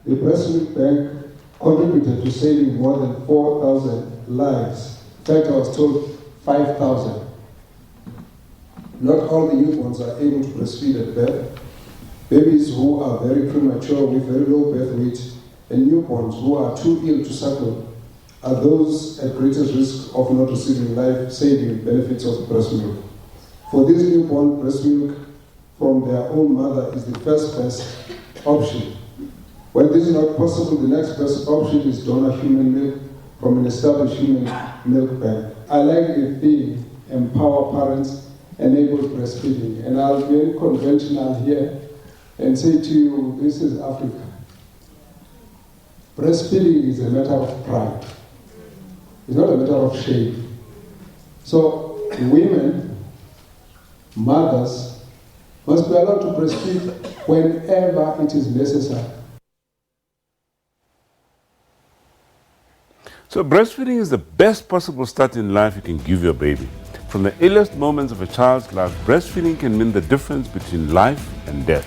The Breast Milk Bank contributed to saving more than 4,000 lives. In fact, I was told 5,000. Not all the newborns are able to breastfeed at birth. Babies who are very premature with very low birth weight and newborns who are too ill to suckle are those at greatest risk of not receiving life-saving benefits of breast milk. For these newborn, breast milk from their own mother is the first best option. When this is not possible, the next best option is donor human milk from an established human milk bank. I like the theme, empower parents, enable breastfeeding. And I'll be very conventional here and say to you, this is Africa. Breastfeeding is a matter of pride. It's not a matter of shame. So women, mothers, must be allowed to breastfeed whenever it is necessary. So breastfeeding is the best possible start in life you can give your baby. From the earliest moments of a child's life, breastfeeding can mean the difference between life and death.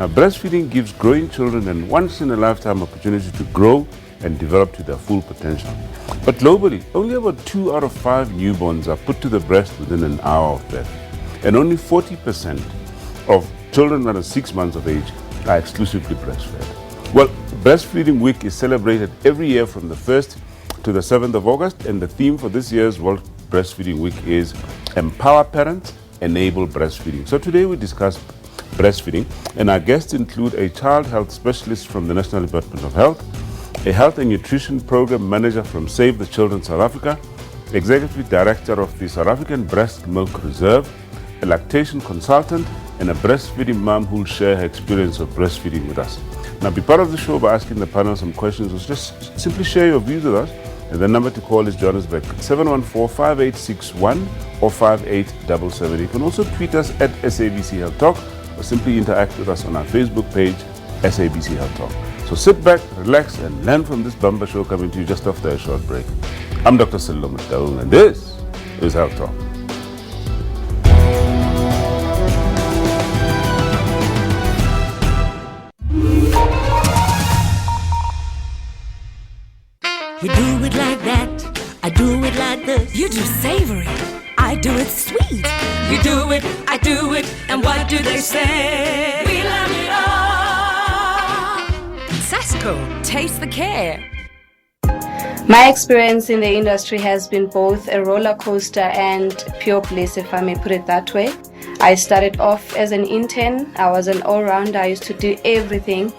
Now, breastfeeding gives growing children a once-in-a-lifetime opportunity to grow and develop to their full potential. But globally, only about 2 out of 5 newborns are put to the breast within an hour of birth. And only 40% of children under 6 months of age are exclusively breastfed. Well, Breastfeeding Week is celebrated every year from the 1st to the 7th of August, and the theme for this year's World Breastfeeding Week is Empower Parents, Enable Breastfeeding. So today we discuss breastfeeding, and our guests include a child health specialist from the National Department of Health, a health and nutrition program manager from Save the Children South Africa, executive director of the South African Breast Milk Reserve, a lactation consultant, and a breastfeeding mom who will share her experience of breastfeeding with us. Now, be part of the show by asking the panel some questions, or just simply share your views with us. And the number to call is Johannesburg 714-5861 or 5877. You can also tweet us at SABC Health Talk, or simply interact with us on our Facebook page, SABC Health Talk. So sit back, relax, and learn from this bumper show coming to you just after a short break. I'm Dr. Sello Mataung, and this is Health Talk. You do it like that, I do it like this. You do savory, I do it sweet. You do it, I do it, and what do they say? We love it all. Sasco, taste the care. My experience in the industry has been both a roller coaster and pure bliss, if I may put it that way. I started off as an intern. I was an all-rounder. I used to do everything.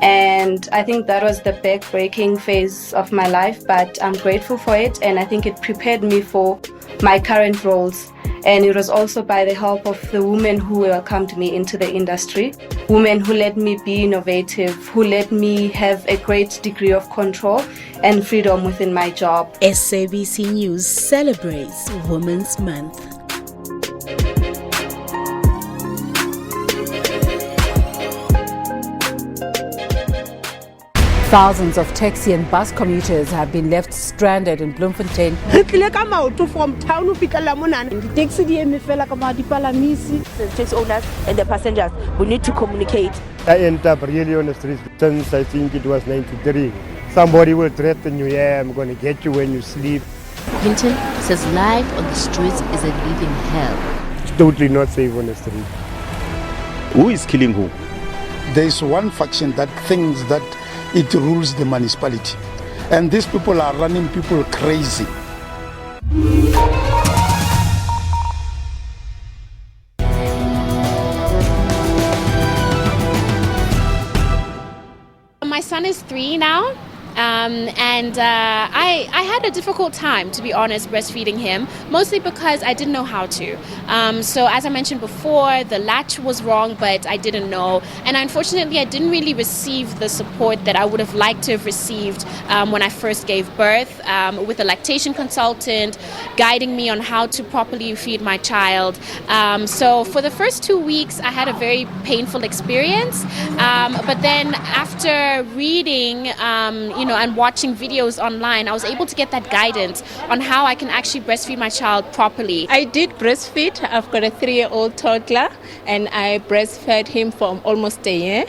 And I think that was the back-breaking phase of my life, but I'm grateful for it, and I think it prepared me for my current roles. And it was also by the help of the women who welcomed me into the industry, women who let me be innovative, who let me have a great degree of control and freedom within my job. SABC News celebrates Women's Month. Thousands of taxi and bus commuters have been left stranded in Bloemfontein. From town to the taxi the taxi owners and the passengers, we need to communicate. I ended up really on the streets since I think it was 93. Somebody will threaten you, yeah, I'm going to get you when you sleep. Hinton says life on the streets is a living hell. It's totally not safe on the street. Who is killing who? There is one faction that thinks that it rules the municipality. And these people are running people crazy. My son is 3 now. And I had a difficult time, to be honest, breastfeeding him, mostly because I didn't know how to. So as I mentioned before, the latch was wrong, but I didn't know. And unfortunately, I didn't really receive the support that I would have liked to have received when I first gave birth, with a lactation consultant guiding me on how to properly feed my child. So for the first 2 weeks, I had a very painful experience. But then after reading, and watching videos online, I was able to get that guidance on how I can actually breastfeed my child properly. I did breastfeed. I've got a 3-year-old toddler, and I breastfed him for almost a year.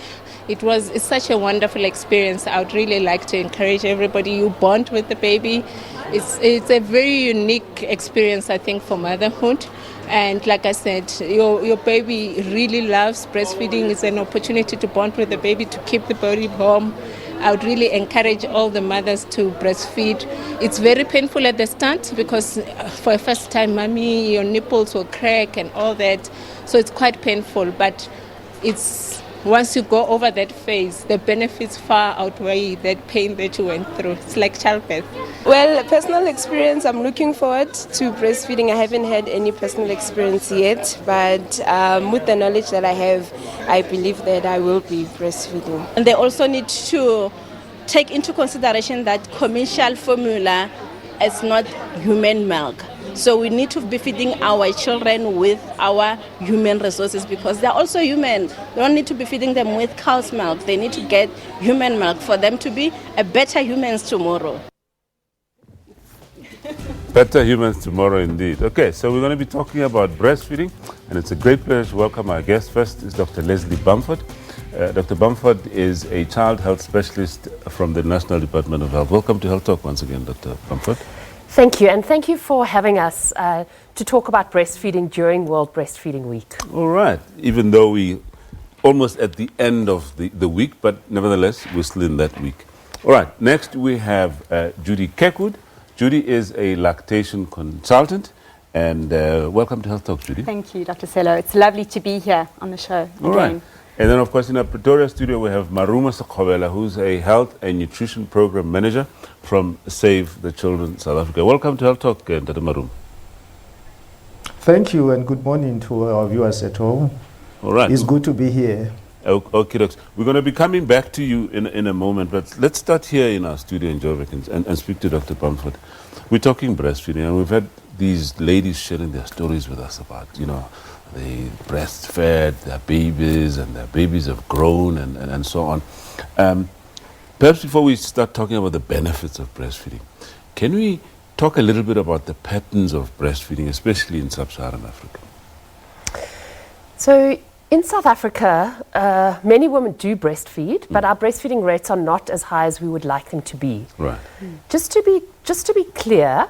It's such a wonderful experience. I would really like to encourage everybody. You bond with the baby. It's a very unique experience, I think, for motherhood. And like I said, your baby really loves breastfeeding. It's an opportunity to bond with the baby, to keep the baby warm. I would really encourage all the mothers to breastfeed. It's very painful at the start because for a first time, mommy, your nipples will crack and all that. So it's quite painful, but once you go over that phase, the benefits far outweigh that pain that you went through. It's like childbirth. Well, personal experience, I'm looking forward to breastfeeding. I haven't had any personal experience yet, but with the knowledge that I have, I believe that I will be breastfeeding. And they also need to take into consideration that commercial formula is not human milk. So we need to be feeding our children with our human resources because they're also human. We don't need to be feeding them with cow's milk. They need to get human milk for them to be a better humans tomorrow. Better humans tomorrow indeed. Okay, so we're going to be talking about breastfeeding, and it's a great pleasure to welcome our guest. First is Dr. Leslie Bamford. Dr. Bamford is a child health specialist from the National Department of Health. Welcome to Health Talk once again, Dr. Bamford. Thank you, and thank you for having us to talk about breastfeeding during World Breastfeeding Week. All right, even though we almost at the end of the week, but nevertheless, we're still in that week. All right, next we have Judy Kekwood. Judy is a lactation consultant, and welcome to Health Talk, Judy. Thank you, Dr. Sello. It's lovely to be here on the show again. All right. And then, of course, in our Pretoria studio, we have Maruma Sekhovela, who's a health and nutrition program manager from Save the Children South Africa. Welcome to Health Talk, Dr. Maruma. Thank you, and good morning to our viewers at home. All right. It's good to be here. Okay, doctor. We're going to be coming back to you in a moment, but let's start here in our studio in Joburg and speak to Dr. Bamford. We're talking breastfeeding, and we've had these ladies sharing their stories with us about, they breastfed their babies, and their babies have grown, and so on. Perhaps before we start talking about the benefits of breastfeeding, can we talk a little bit about the patterns of breastfeeding, especially in sub-Saharan Africa? So in South Africa, many women do breastfeed, but our breastfeeding rates are not as high as we would like them to be. Right. Just to be clear,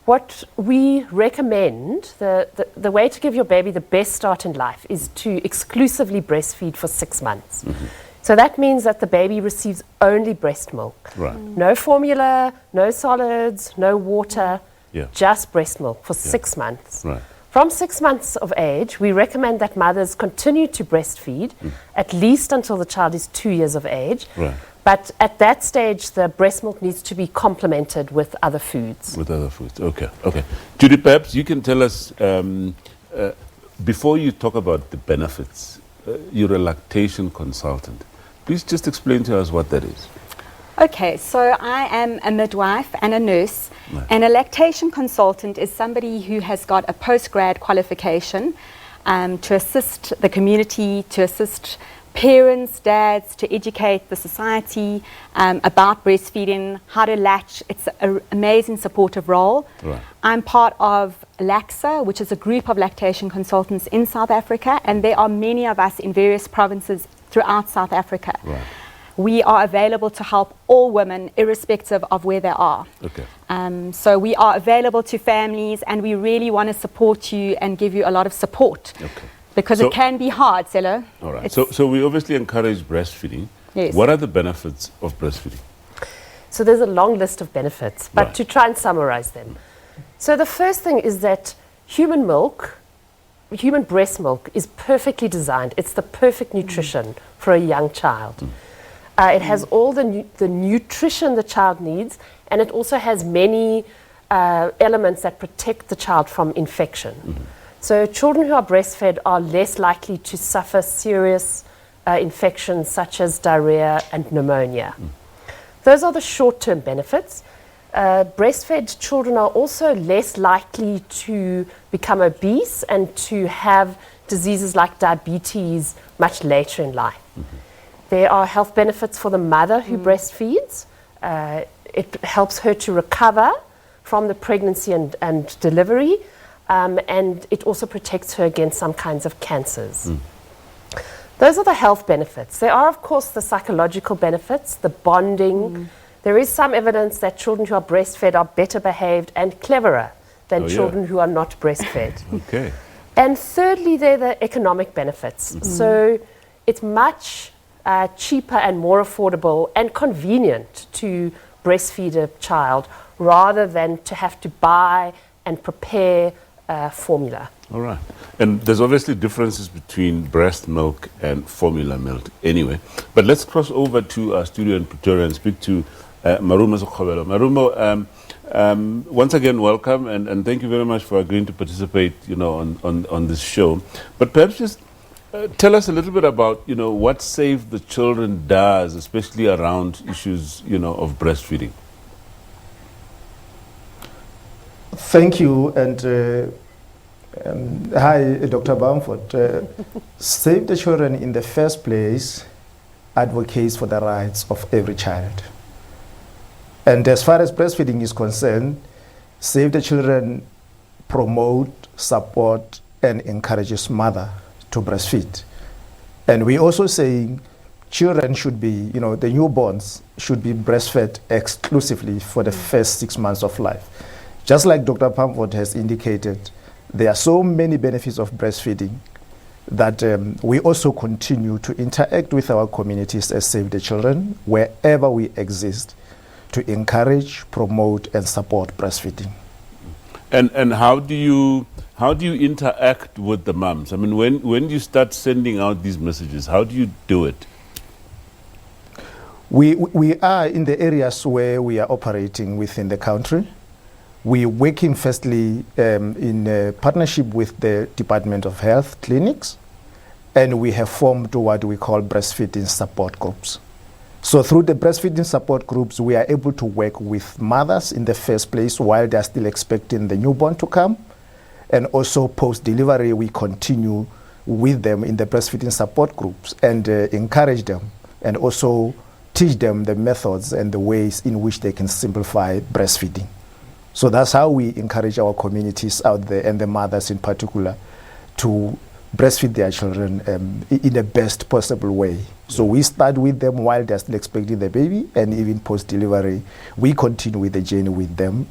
what we recommend, the way to give your baby the best start in life is to exclusively breastfeed for 6 months. Mm-hmm. So that means that the baby receives only breast milk. Right. No formula, no solids, no water, Yeah. just breast milk for 6 months. Right. From 6 months of age, we recommend that mothers continue to breastfeed at least until the child is 2 years of age. Right. But at that stage, the breast milk needs to be complemented with other foods. With other foods, okay. Judy, perhaps you can tell us, before you talk about the benefits, you're a lactation consultant. Please just explain to us what that is. Okay, so I am a midwife and a nurse, and a lactation consultant is somebody who has got a postgrad qualification to assist the community, to assist parents, dads, to educate the society about breastfeeding, how to latch. It's an amazing supportive role. Right. I'm part of LACSA, which is a group of lactation consultants in South Africa, and there are many of us in various provinces throughout South Africa. Right. We are available to help all women, irrespective of where they are. Okay. So we are available to families, and we really want to support you and give you a lot of support. Okay. Because it can be hard, Sello. All right. So we obviously encourage breastfeeding. Yes. What are the benefits of breastfeeding? So there's a long list of benefits, but to try and summarize them. So the first thing is that human breast milk is perfectly designed. It's the perfect nutrition for a young child. It has all the nutrition the child needs, and it also has many elements that protect the child from infection. Mm-hmm. So children who are breastfed are less likely to suffer serious infections such as diarrhea and pneumonia. Those are the short-term benefits. Breastfed children are also less likely to become obese and to have diseases like diabetes much later in life. There are health benefits for the mother who breastfeeds. It helps her to recover from the pregnancy and delivery, and it also protects her against some kinds of cancers. Those are the health benefits. There are, of course, the psychological benefits, the bonding. There is some evidence that children who are breastfed are better behaved and cleverer than children who are not breastfed. Okay. And thirdly, there are the economic benefits. So it's much cheaper and more affordable and convenient to breastfeed a child rather than to have to buy and prepare formula. All right. And there's obviously differences between breast milk and formula milk anyway. But let's cross over to our studio in Pretoria and speak to Marumo Zokobelo. Marumo, once again, welcome, and thank you very much for agreeing to participate, on this show. But perhaps just tell us a little bit about, what Save the Children does, especially around issues, of breastfeeding. Thank you, and hi, Dr. Bamford. Save the Children, in the first place, advocates for the rights of every child. And as far as breastfeeding is concerned, Save the Children promote, support, and encourages mother to breastfeed. And we also say children should be, the newborns should be breastfed exclusively for the first 6 months of life. Just like Dr. Bamford has indicated, there are so many benefits of breastfeeding that we also continue to interact with our communities as Save the Children wherever we exist to encourage, promote, and support breastfeeding. And how do you interact with the moms? I mean, when you start sending out these messages, how do you do it? We are in the areas where we are operating within the country. We're working firstly in partnership with the Department of Health clinics, and we have formed what we call breastfeeding support groups. So through the breastfeeding support groups, we are able to work with mothers in the first place while they're still expecting the newborn to come. And also post-delivery, we continue with them in the breastfeeding support groups and encourage them and also teach them the methods and the ways in which they can simplify breastfeeding. So that's how we encourage our communities out there, and the mothers in particular, to breastfeed their children in the best possible way. So we start with them while they're still expecting the baby, and even post-delivery, we continue with the journey with them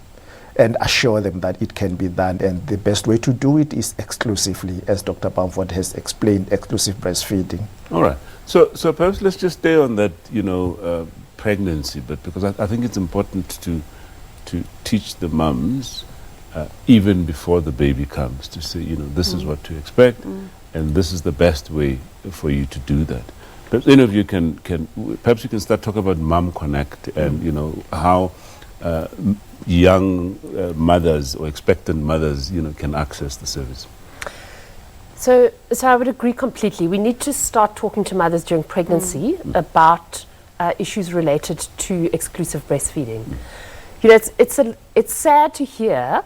and assure them that it can be done. And the best way to do it is exclusively, as Dr. Bamford has explained, exclusive breastfeeding. All right. So perhaps let's just stay on that, pregnancy bit, because I think it's important to teach the mums even before the baby comes, to say, this is what to expect, and this is the best way for you to do that. Perhaps any of you perhaps you can start talking about Mom Connect and how young mothers or expectant mothers can access the service. So I would agree completely. We need to start talking to mothers during pregnancy about issues related to exclusive breastfeeding. It's sad to hear,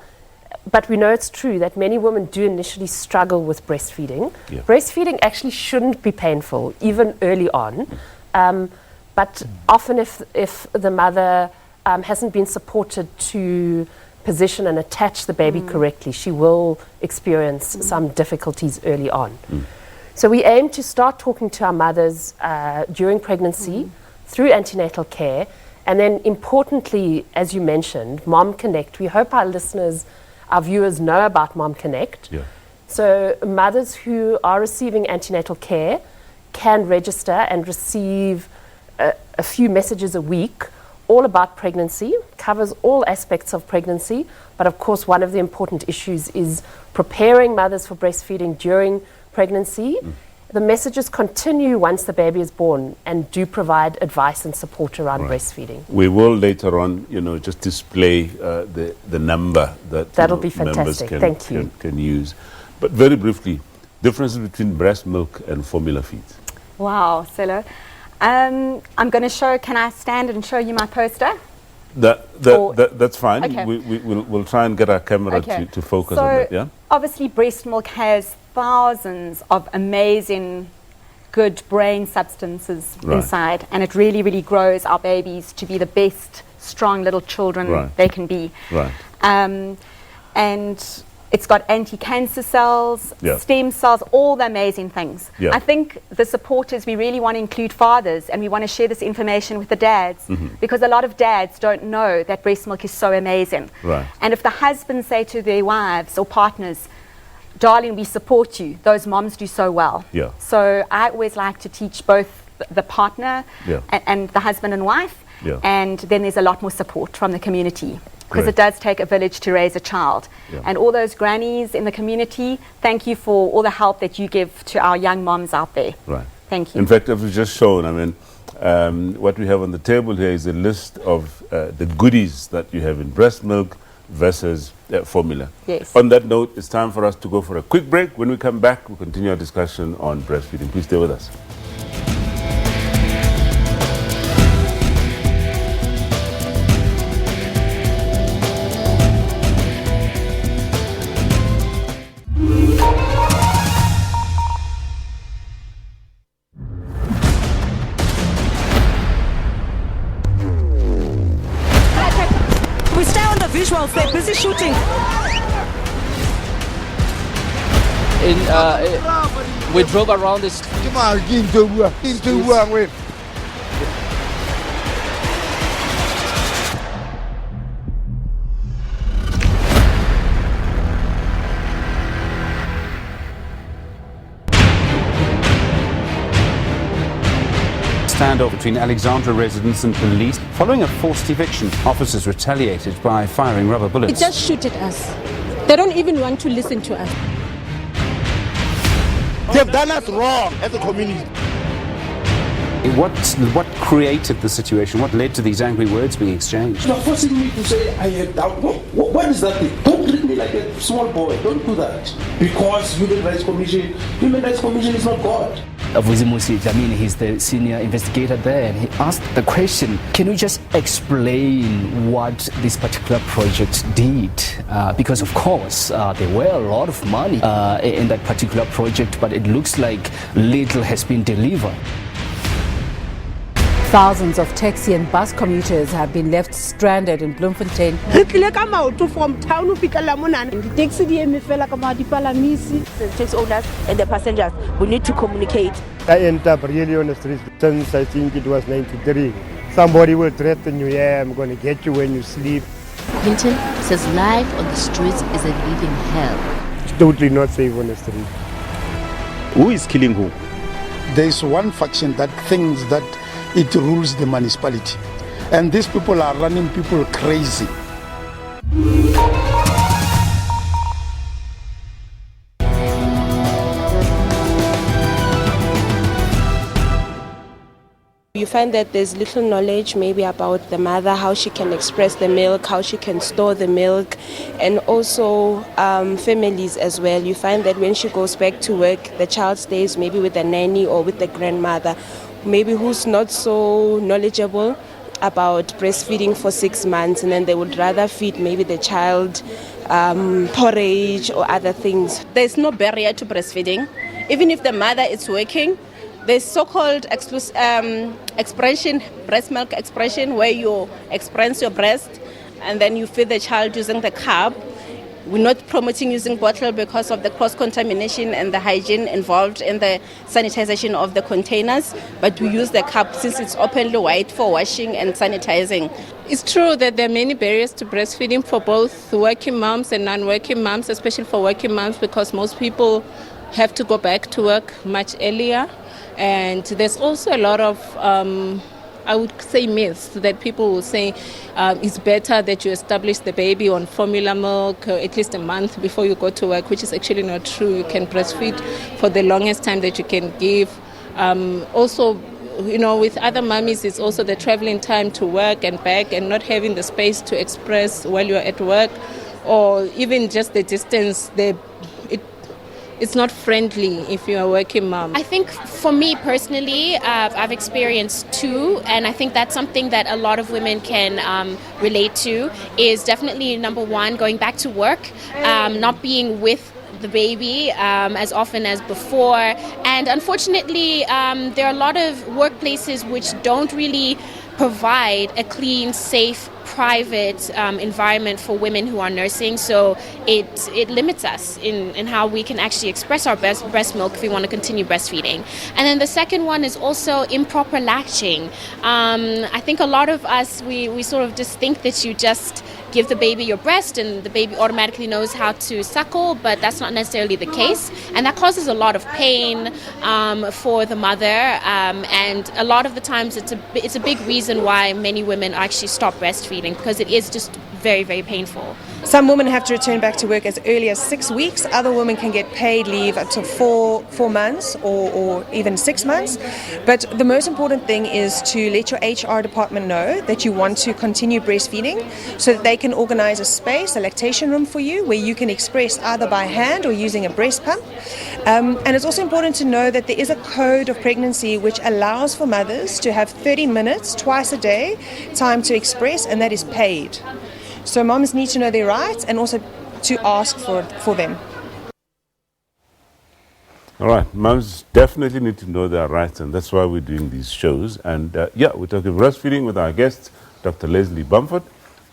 but we know it's true that many women do initially struggle with breastfeeding. Yeah. Breastfeeding actually shouldn't be painful, even early on. But often if the mother hasn't been supported to position and attach the baby correctly, she will experience some difficulties early on. So we aim to start talking to our mothers during pregnancy through antenatal care. And then importantly, as you mentioned, Mom Connect. We hope our listeners, our viewers know about Mom Connect. Yeah. So mothers who are receiving antenatal care can register and receive a few messages a week all about pregnancy, covers all aspects of pregnancy. But of course, one of the important issues is preparing mothers for breastfeeding during pregnancy. The messages continue once the baby is born and do provide advice and support around breastfeeding. We will later on, just display the number that that'll be fantastic. Members can use. But very briefly, differences between breast milk and formula feeds. Wow, Selo. I'm going to show. Can I stand and show you my poster? That's fine. Okay. We'll try and get our camera to focus on that. Yeah. Obviously, breast milk has thousands of amazing good brain substances inside, and it really, really grows our babies to be the best, strong little children they can be. Right. And It's got anti-cancer cells, Yeah. stem cells, all the amazing things. Yeah. I think the supporters, we really want to include fathers, and we want to share this information with the dads, because a lot of dads don't know that breast milk is so amazing. Right. And if the husbands say to their wives or partners, darling, we support you, those moms do so well. Yeah. So I always like to teach both the partner Yeah. and the husband and wife, Yeah. and then there's a lot more support from the community. Because Great. it does take a village to raise a child. Yeah. And all those grannies in the community, thank you for all the help that you give to our young moms out there. Right. Thank you. In fact, as we've just shown, I mean, what we have on the table here is a list of the goodies that you have in breast milk versus formula. Yes. On that note, it's time for us to go for a quick break. When we come back, we'll continue our discussion on breastfeeding. Please stay with us. We stay on the visuals, they're busy shooting. We drove around this. Standoff between Alexandra residents and police. Following a forced eviction, officers retaliated by firing rubber bullets. They just shoot at us. They don't even want to listen to us. They've done us wrong as a community. What created the situation? What led to these angry words being exchanged? You're forcing me to say I have doubt. What is that thing? Don't treat me like a small boy. Don't do that. Because Human Rights Commission is not God. Avuzimusi Dlamini, he's the senior investigator there, and he asked the question, can you just explain what this particular project did? Because of course, there were a lot of money in that particular project, but it looks like little has been delivered. Thousands of taxi and bus commuters have been left stranded in Bloemfontein. From town to the taxi The taxi owners and the passengers, we need to communicate. I ended up really on the streets since I think it was 93. Somebody will threaten you, yeah, I'm going to get you when you sleep. Hinton says life on the streets is a living hell. It's totally not safe on the street. Who is killing who? There is one faction that thinks that it rules the municipality. And these people are running people crazy. You find that there's little knowledge maybe about the mother, how she can express the milk, how she can store the milk, and also families as well. You find that when she goes back to work, the child stays maybe with the nanny or with the grandmother, maybe who's not so knowledgeable about breastfeeding for 6 months, and then they would rather feed maybe the child porridge or other things. There's no barrier to breastfeeding. Even if the mother is working, there's so-called expression, breast milk expression, where you express your breast and then you feed the child using the cup. We're not promoting using bottle because of the cross-contamination and the hygiene involved in the sanitization of the containers, but we use the cup since it's openly wide for washing and sanitizing. It's true that there are many barriers to breastfeeding for both working moms and non-working moms, especially for working moms, because most people have to go back to work much earlier. And there's also a lot of I would say myths that people will say it's better that you establish the baby on formula milk at least a month before you go to work, which is actually not true. You can breastfeed for the longest time that you can give. Also, you know, with other mummies, it's also the traveling time to work and back and not having the space to express while you're at work, or even just the distance. It's not friendly if you're a working mom. I think for me personally, I've experienced two, and I think that's something that a lot of women can relate to, is definitely number one, going back to work, not being with the baby as often as before. And unfortunately, there are a lot of workplaces which don't really provide a clean, safe private environment for women who are nursing, so it limits us in how we can actually express our breast milk if we want to continue breastfeeding. And then the second one is also improper latching. I think a lot of us, we sort of just think that you just give the baby your breast and the baby automatically knows how to suckle, but that's not necessarily the case, and that causes a lot of pain for the mother, and a lot of the times it's a big reason why many women actually stop breastfeeding, because it is just very, very painful. Some women have to return back to work as early as 6 weeks. Other women can get paid leave up to four months or even 6 months. But the most important thing is to let your HR department know that you want to continue breastfeeding, so that they can organize a space, a lactation room for you, where you can express either by hand or using a breast pump. And it's also important to know that there is a code of pregnancy which allows for mothers to have 30 minutes twice a day time to express, and that is paid. So moms need to know their rights and also to ask for them. All right, moms definitely need to know their rights, and that's why we're doing these shows. And we're talking breastfeeding with our guest, Dr. Leslie Bamford,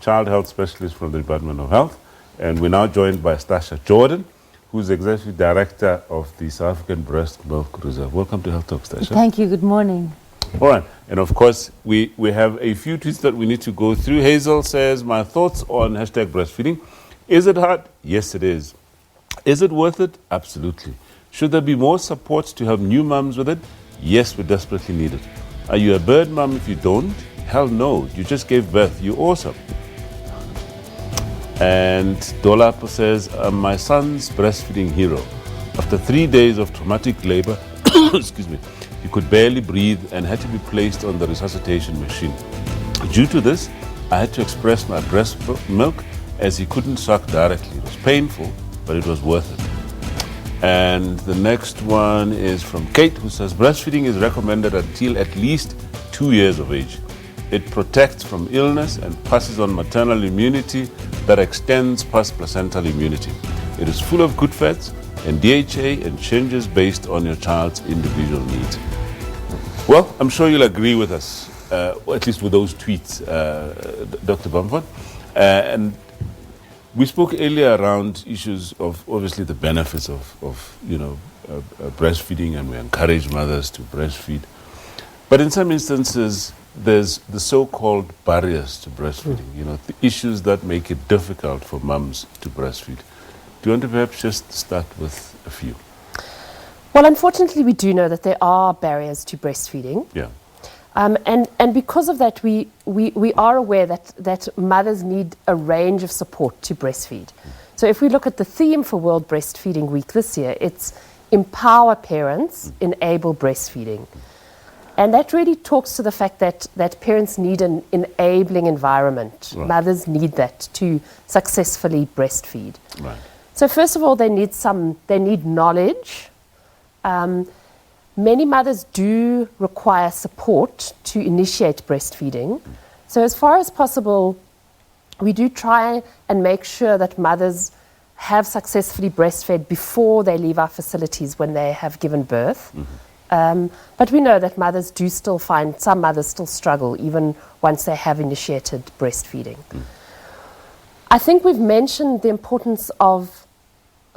child health specialist from the Department of Health. And we're now joined by Stasha Jordan, who's Executive Director of the South African Breast Milk Reserve. Welcome to Health Talk, Stasha. Thank you. Good morning. All right. And of course, we have a few tweets that we need to go through. Hazel says, my thoughts on hashtag breastfeeding. Is it hard? Yes, it is. Is it worth it? Absolutely. Should there be more support to help new mums with it? Yes, we desperately need it. Are you a bird mum if you don't? Hell no. You just gave birth. You're awesome. And Dolapo says, my son's breastfeeding hero. After 3 days of traumatic labor, excuse me, he could barely breathe and had to be placed on the resuscitation machine. Due to this, I had to express my breast milk as he couldn't suck directly. It was painful, but it was worth it. And the next one is from Kate, who says, breastfeeding is recommended until at least 2 years of age. It protects from illness and passes on maternal immunity that extends past placental immunity. It is full of good fats and DHA and changes based on your child's individual needs. Well, I'm sure you'll agree with us, at least with those tweets, Dr. Bamford. And we spoke earlier around issues of obviously the benefits of breastfeeding, and we encourage mothers to breastfeed. But in some instances, there's the so-called barriers to breastfeeding, the issues that make it difficult for mums to breastfeed. Do you want to perhaps just start with a few? Well, unfortunately, we do know that there are barriers to breastfeeding. Yeah. And because of that, we are aware that mothers need a range of support to breastfeed. So if we look at the theme for World Breastfeeding Week this year, it's Empower Parents, Enable Breastfeeding. And that really talks to the fact that parents need an enabling environment. Right. Mothers need that to successfully breastfeed. Right. So first of all, they need knowledge. Many mothers do require support to initiate breastfeeding. So as far as possible, we do try and make sure that mothers have successfully breastfed before they leave our facilities when they have given birth. Mm-hmm. But we know that mothers do still some mothers still struggle even once they have initiated breastfeeding. Mm. I think we've mentioned the importance of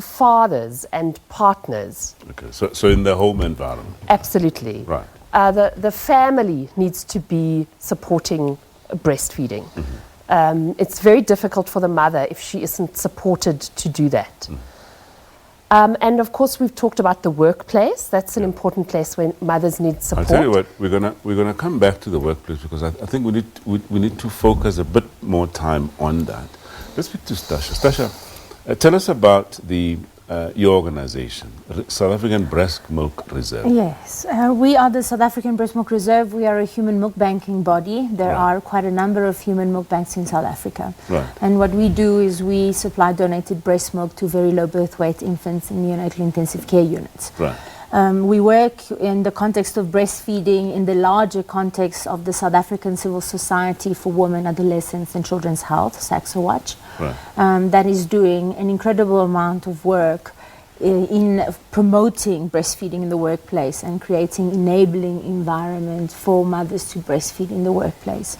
fathers and partners. Okay, so in the home environment. Absolutely. Right. The family needs to be supporting breastfeeding. Mm-hmm. It's very difficult for the mother if she isn't supported to do that. Mm. And of course, we've talked about the workplace. That's an important place where mothers need support. I'll tell you what, we're gonna come back to the workplace, because I think we need to focus a bit more time on that. Let's speak to Stasha. Stasha, tell us about your organization, South African Breast Milk Reserve. Yes, we are the South African Breast Milk Reserve. We are a human milk banking body. There are quite a number of human milk banks in South Africa. Right. And what we do is we supply donated breast milk to very low birth weight infants in neonatal intensive care units. Right. We work in the context of breastfeeding, in the larger context of the South African Civil Society for Women, Adolescents and Children's Health, SAXOWACH, that is doing an incredible amount of work in promoting breastfeeding in the workplace and creating enabling environment for mothers to breastfeed in the workplace.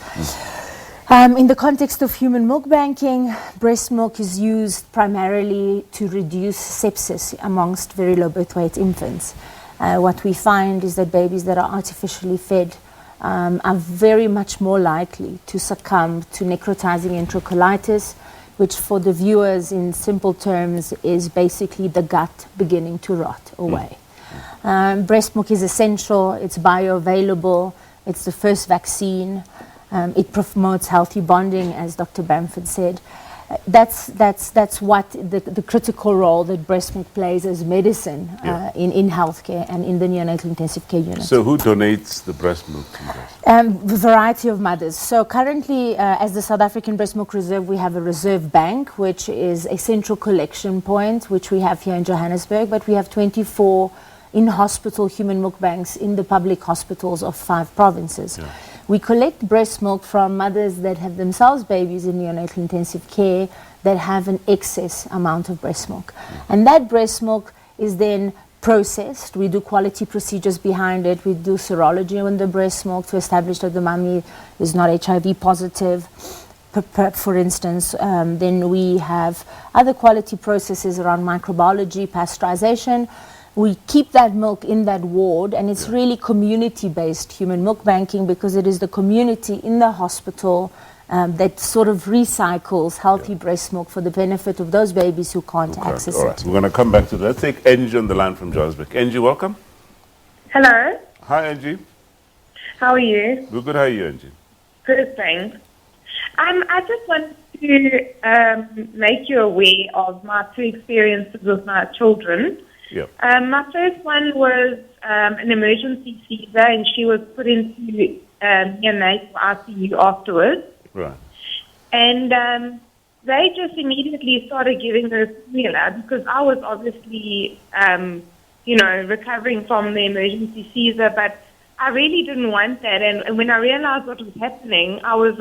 In the context of human milk banking, breast milk is used primarily to reduce sepsis amongst very low birth weight infants. What we find is that babies that are artificially fed are very much more likely to succumb to necrotizing enterocolitis, which for the viewers in simple terms is basically the gut beginning to rot away. Breast milk is essential, it's bioavailable, it's the first vaccine. It promotes healthy bonding, as Dr. Bamford said. That's what the critical role that breast milk plays as medicine in healthcare and in the neonatal intensive care unit. So who donates the breast milk to us? A variety of mothers. So currently, as the South African Breast Milk Reserve, we have a reserve bank, which is a central collection point, which we have here in Johannesburg, but we have 24 in-hospital human milk banks in the public hospitals of 5 provinces. Yeah. We collect breast milk from mothers that have themselves babies in neonatal intensive care that have an excess amount of breast milk. And that breast milk is then processed. We do quality procedures behind it. We do serology on the breast milk to establish that the mommy is not HIV positive, for instance. Then we have other quality processes around microbiology, pasteurization. We keep that milk in that ward, and it's really community-based human milk banking, because it is the community in the hospital that sort of recycles healthy breast milk for the benefit of those babies who can't access All right. We're going to come back to that. Let's take Angie on the line from Johannesburg. Angie, welcome. Hello. Hi, Angie. How are you? We're good. How are you, Angie? Good, thanks. I just wanted to make you aware of my 2 experiences with my children. Yep. My first one was an emergency Caesar, and she was put into neonatal ICU afterwards. Right. And they just immediately started giving her formula, because I was obviously, recovering from the emergency Caesar, but I really didn't want that. And when I realized what was happening, I was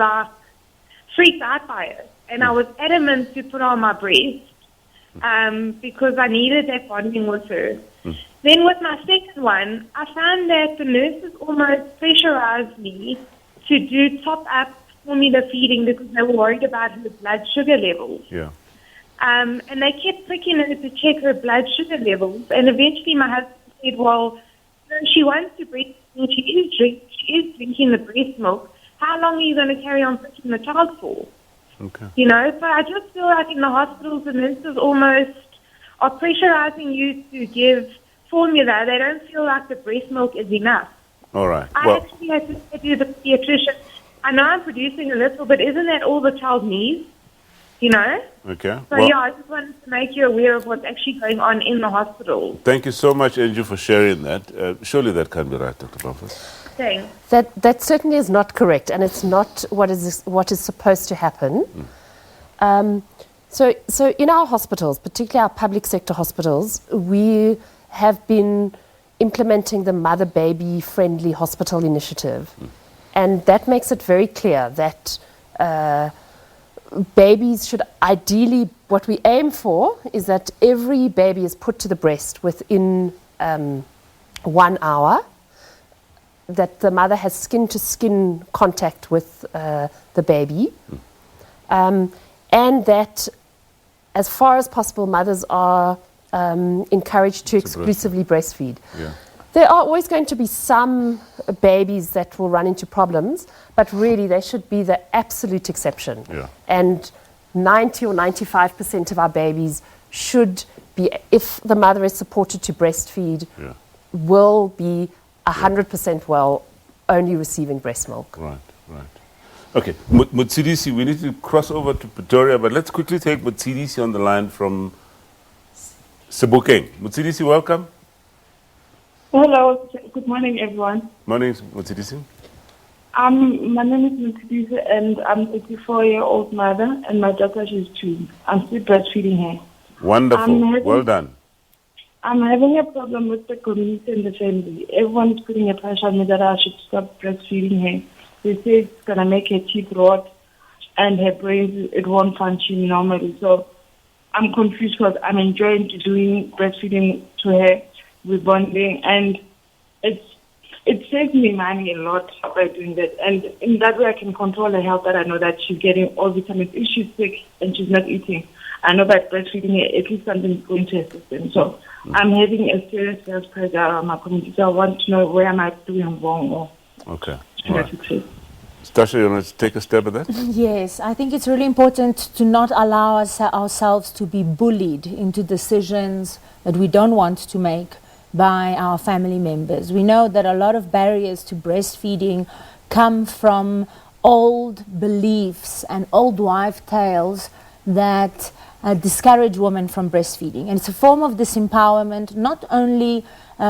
freaked out by it. And I was adamant to put her on my breast. Because I needed that bonding with her. Then with my second one, I found that the nurses almost pressurized me to do top-up formula feeding, because they were worried about her blood sugar levels. Yeah. And they kept pricking her to check her blood sugar levels. And eventually my husband said, well, she wants to breastfeed. She is drinking the breast milk. How long are you going to carry on pricking the child for? Okay. So I just feel like in the hospitals, the nurses almost are pressurizing you to give formula. They don't feel like the breast milk is enough. All right. I actually had to say to the pediatrician, I know I'm producing a little, but isn't that all the child needs? Okay. So I just wanted to make you aware of what's actually going on in the hospital. Thank you so much, Angie, for sharing that. Surely that can't be right, Dr. Bamford. Thanks. That certainly is not correct, and it's not what is supposed to happen. So in our hospitals, particularly our public sector hospitals, we have been implementing the mother-baby friendly hospital initiative, and that makes it very clear that babies should ideally, what we aim for is that every baby is put to the breast within 1 hour, that the mother has skin-to-skin contact with the baby, and that as far as possible mothers are encouraged to exclusively breastfeed. Yeah. There are always going to be some babies that will run into problems, but really they should be the absolute exception. Yeah. And 90 or 95% of our babies should be, if the mother is supported to breastfeed, will be 100% well, only receiving breast milk. Right. Okay, Mutsidisi, we need to cross over to Pretoria, but let's quickly take Mutsidisi on the line from Sebokeng. Mutsidisi, welcome. Hello, good morning, everyone. Morning, Mutsidisi. My name is Mutsidisi, and I'm a 34-year-old mother, and my daughter, she's 2. I'm still breastfeeding her. Wonderful, well done. I'm having a problem with the community and the family. Everyone's putting a pressure on me that I should stop breastfeeding her. They say it's going to make her teeth rot and her brain, it won't function normally. So I'm confused because I'm enjoying doing breastfeeding to her with bonding. And it saves me money a lot by doing that. And in that way, I can control her health, that I know that she's getting all vitamins. If she's sick and she's not eating, I know by breastfeeding her, at least something's going to her system. So I'm having a serious health pressure around my community. So I want to know where am I doing wrong or Okay. should I All right. fix it? Stasha, you want to take a stab at that? Yes, I think it's really important to not allow ourselves to be bullied into decisions that we don't want to make by our family members. We know that a lot of barriers to breastfeeding come from old beliefs and old wife tales that discourage women from breastfeeding. And it's a form of disempowerment, not only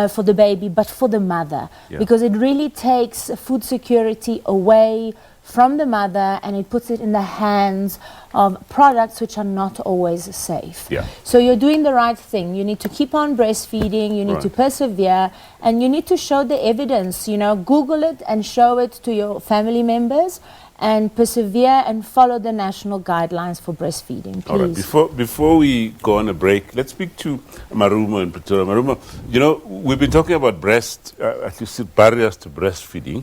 for the baby, but for the mother, because it really takes food security away from the mother and it puts it in the hands of products which are not always safe. So you're doing the right thing. You need to keep on breastfeeding, you need to persevere, and you need to show the evidence. You know, Google it and show it to your family members, and persevere and follow the national guidelines for breastfeeding, please. All right. Before we go on a break, let's speak to Marumo in Pretoria. Marumo, you know, we've been talking about barriers to breastfeeding,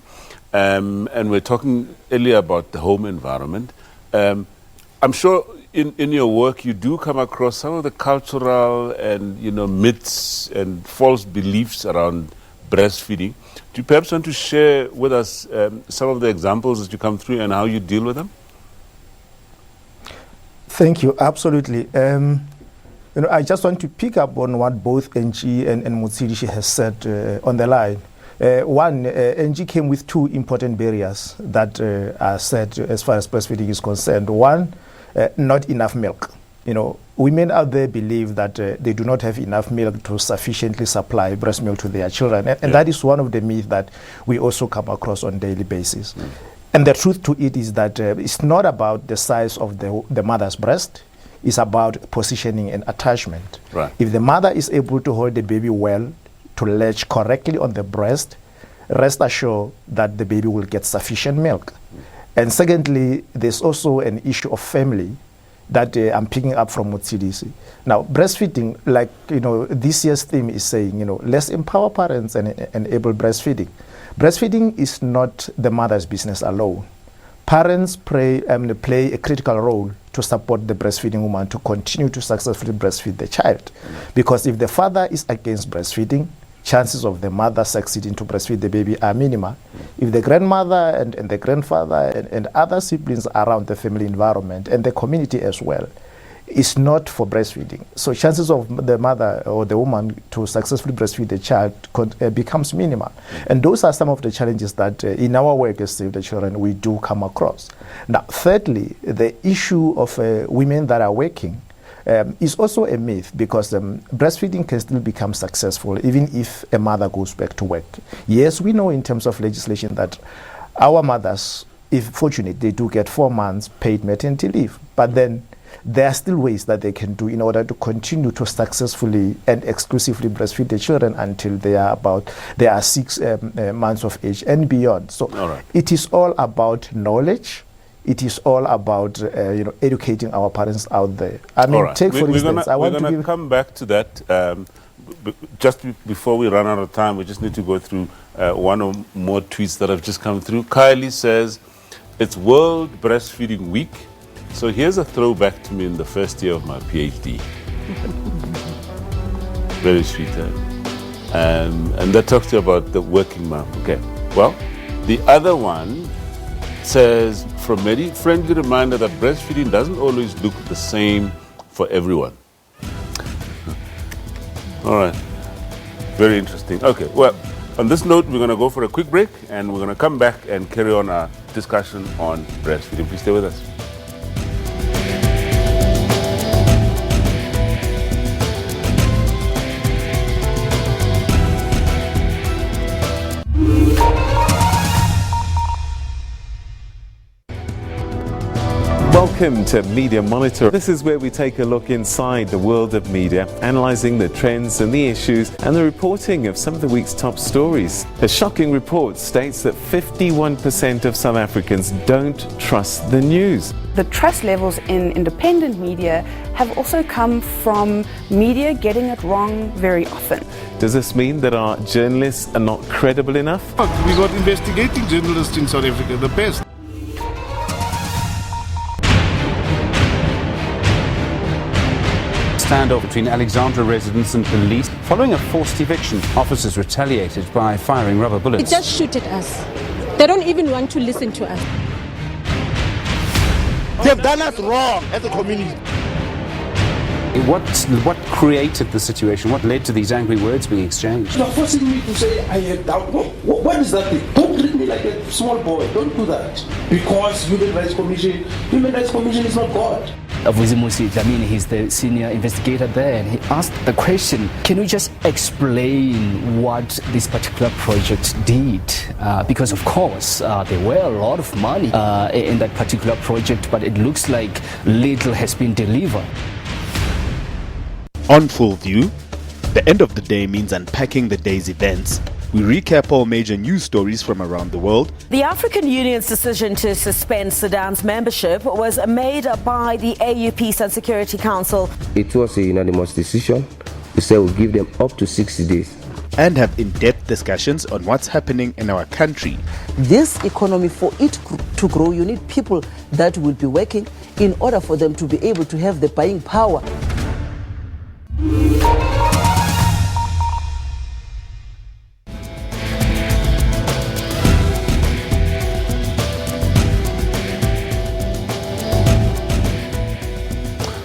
and we're talking earlier about the home environment. I'm sure in your work you do come across some of the cultural and, you know, myths and false beliefs around breastfeeding. Do you perhaps want to share with us some of the examples that you come through and how you deal with them? Thank you. Absolutely. You know, I just want to pick up on what both NG and Mutsidishi has said on the line. One, NG came with two important barriers that are said as far as breastfeeding is concerned. One, not enough milk. You know, women out there believe that they do not have enough milk to sufficiently supply breast milk to their children. And that is one of the myths that we also come across on a daily basis. And the truth to it is that it's not about the size of the mother's breast. It's about positioning and attachment. Right. If the mother is able to hold the baby well, to latch correctly on the breast, rest assured that the baby will get sufficient milk. And secondly, there's also an issue of family that I'm picking up from Mutsidisi. Now, breastfeeding, like, you know, this year's theme is saying, you know, let's empower parents and enable breastfeeding. Breastfeeding is not the mother's business alone. Parents play a critical role to support the breastfeeding woman to continue to successfully breastfeed the child. Because if the father is against breastfeeding, chances of the mother succeeding to breastfeed the baby are minimal. If the grandmother and the grandfather and other siblings around the family environment and the community as well is not for breastfeeding, so chances of the mother or the woman to successfully breastfeed the child becomes minimal. And those are some of the challenges that in our work as Save the Children we do come across. Now, thirdly, the issue of women that are working is also a myth, because breastfeeding can still become successful even if a mother goes back to work. Yes, we know in terms of legislation that our mothers, if fortunate, they do get 4 months paid maternity leave, but then there are still ways that they can do in order to continue to successfully and exclusively breastfeed the children until they are 6 months of age and beyond. So it is all about knowledge. It is all about you know, educating our parents out there. I mean, take for instance, we're going to come back to that. Just before we run out of time, we just need to go through one or more tweets that have just come through. Kylie says, it's World Breastfeeding Week. So here's a throwback to me in the first year of my PhD. Very sweet. And that talks to you about the working mom. Okay. Well, the other one says, from Mary, friendly reminder that breastfeeding doesn't always look the same for everyone. All right. Very interesting. Okay. Well, on this note, we're going to go for a quick break, and we're going to come back and carry on our discussion on breastfeeding. Please stay with us. Welcome to Media Monitor. This is where we take a look inside the world of media, analysing the trends and the issues and the reporting of some of the week's top stories. A shocking report states that 51% of South Africans don't trust the news. The trust levels in independent media have also come from media getting it wrong very often. Does this mean that our journalists are not credible enough? We got investigating journalists in South Africa, the best. Standoff between Alexandra residents and police. Following a forced eviction, officers retaliated by firing rubber bullets. They just shoot at us. They don't even want to listen to us. They've done us wrong as a community. What created the situation? What led to these angry words being exchanged? You're forcing me to say I have doubt. What is that thing? Don't treat me like a small boy. Don't do that. Because Human Rights Commission is not God. Vuzimusi Dlamini, he's the senior investigator there, and he asked the question, can you just explain what this particular project did? Because of course there were a lot of money in that particular project, but it looks like little has been delivered. On Full View, the end of the day means unpacking the day's events. We recap all major news stories from around the world. The African Union's decision to suspend Sudan's membership was made by the AU Peace and Security Council. It was a unanimous decision. We said we'll give them up to 60 days. And have in-depth discussions on what's happening in our country. This economy, for it to grow, you need people that will be working in order for them to be able to have the buying power.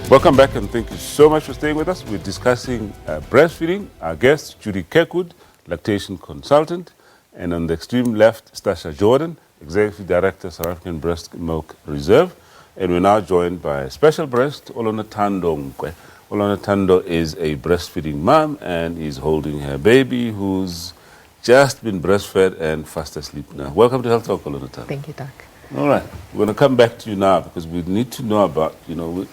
Welcome back and thank you so much for staying with us. We're discussing breastfeeding. Our guest, Judy Kirkwood, Lactation Consultant, and on the extreme left, Stasha Jordan, Executive Director, South African Breast Milk Reserve. And we're now joined by special breast, Olonatando Nkwe. Olonatando is a breastfeeding mom and is holding her baby who's just been breastfed and fast asleep now. Welcome to Health Talk, Olonatando. Thank you, Doc. All right, we're going to come back to you now because we need to know about, we're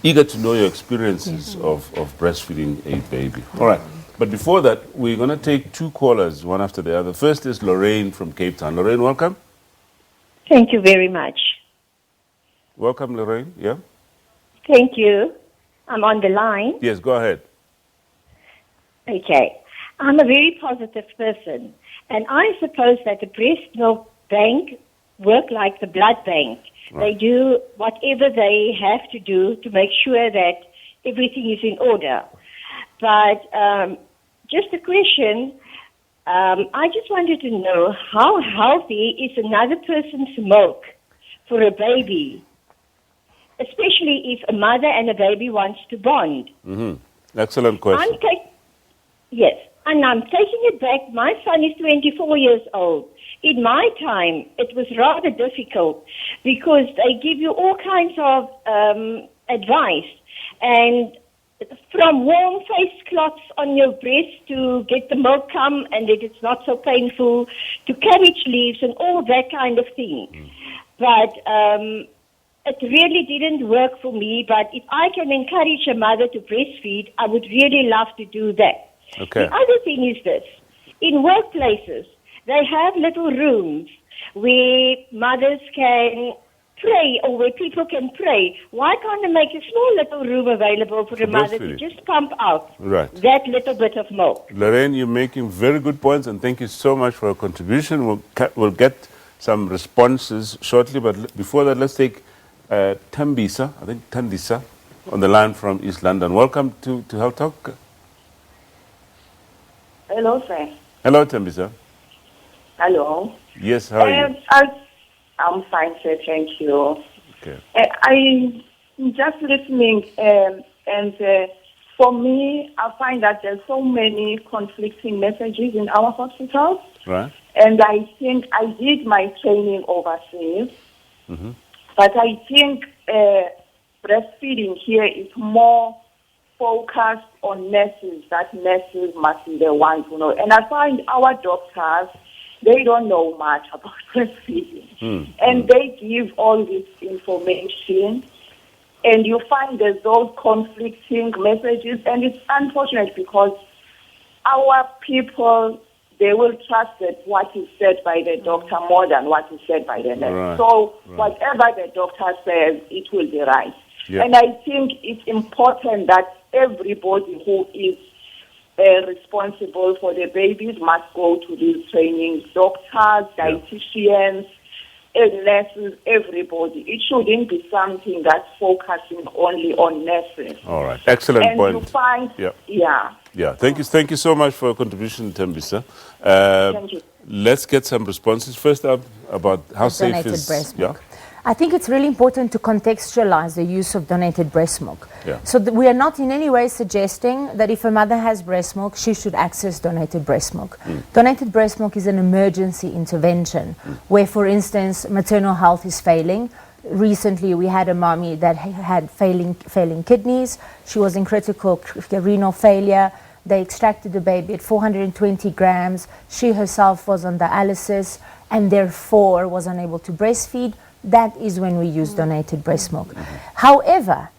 eager to know your experiences of breastfeeding a baby. All right, but before that, we're going to take two callers, one after the other. First is Lorraine from Cape Town. Lorraine, welcome. Thank you very much. Welcome, Lorraine. Yeah? Thank you. I'm on the line. Yes, go ahead. Okay. I'm a very positive person, and I suppose that the breast milk bank work like the blood bank. Right. They do whatever they have to do to make sure that everything is in order. But just a question, I just wanted to know how healthy is another person's milk for a baby, especially if a mother and a baby wants to bond. Mm-hmm. Excellent question. Yes, and I'm taking it back. My son is 24 years old. In my time, it was rather difficult because they give you all kinds of advice, and from warm face cloths on your breast to get the milk come and that it's not so painful, to cabbage leaves and all that kind of thing. But it really didn't work for me, but if I can encourage a mother to breastfeed, I would really love to do that. Okay. The other thing is this. In workplaces, they have little rooms where mothers can pray or where people can pray. Why can't they make a small little room available for a mother to just pump out that little bit of milk? Lorraine, you're making very good points, and thank you so much for your contribution. We'll get some responses shortly, but before that, let's take Tembisa, I think Tandisa, on the line from East London. Welcome to Health Talk. Hello, sir. Hello, Tembisa. Hello. Yes, how are you? I'm fine, sir. Thank you. Okay. I'm just listening, and for me, I find that there's so many conflicting messages in our hospitals. Right. And I think I did my training overseas, but I think breastfeeding here is more focused on nurses, that nurses must be the ones who know. And I find our doctors, they don't know much about breastfeeding. And they give all this information, and you find there's those conflicting messages, and it's unfortunate because our people, they will trust that what is said by the doctor more than what is said by the nurse. So whatever the doctor says, it will be right. Yeah. And I think it's important that everybody who is responsible for the babies must go to these trainings, doctors, dietitians, nurses, everybody. It shouldn't be something that's focusing only on nurses. All right. Excellent And point. you find, Yeah. Thank you so much for your contribution, Tembisa. Thank you. Let's get some responses. First up, about how safe Donated is breast milk. I think it's really important to contextualize the use of donated breast milk. Yeah. So that we are not in any way suggesting that if a mother has breast milk, she should access donated breast milk. Donated breast milk is an emergency intervention where, for instance, maternal health is failing. Recently, we had a mommy that had failing kidneys. She was in critical renal failure. They extracted the baby at 420 grams. She herself was on dialysis and therefore was unable to breastfeed. That is when we use donated breast milk. However,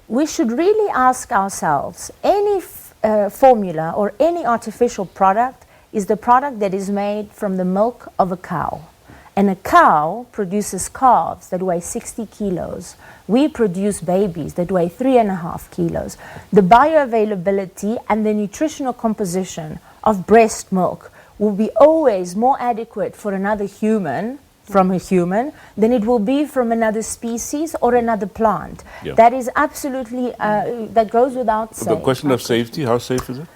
we should really ask ourselves, any formula or any artificial product is the product that is made from the milk of a cow. And a cow produces calves that weigh 60 kilos. We produce babies that weigh 3.5 kilos. The bioavailability and the nutritional composition of breast milk will be always more adequate for another human, from a human, than it will be from another species or another plant. Yeah. That is absolutely, that goes without saying. The question of safety, how safe is it?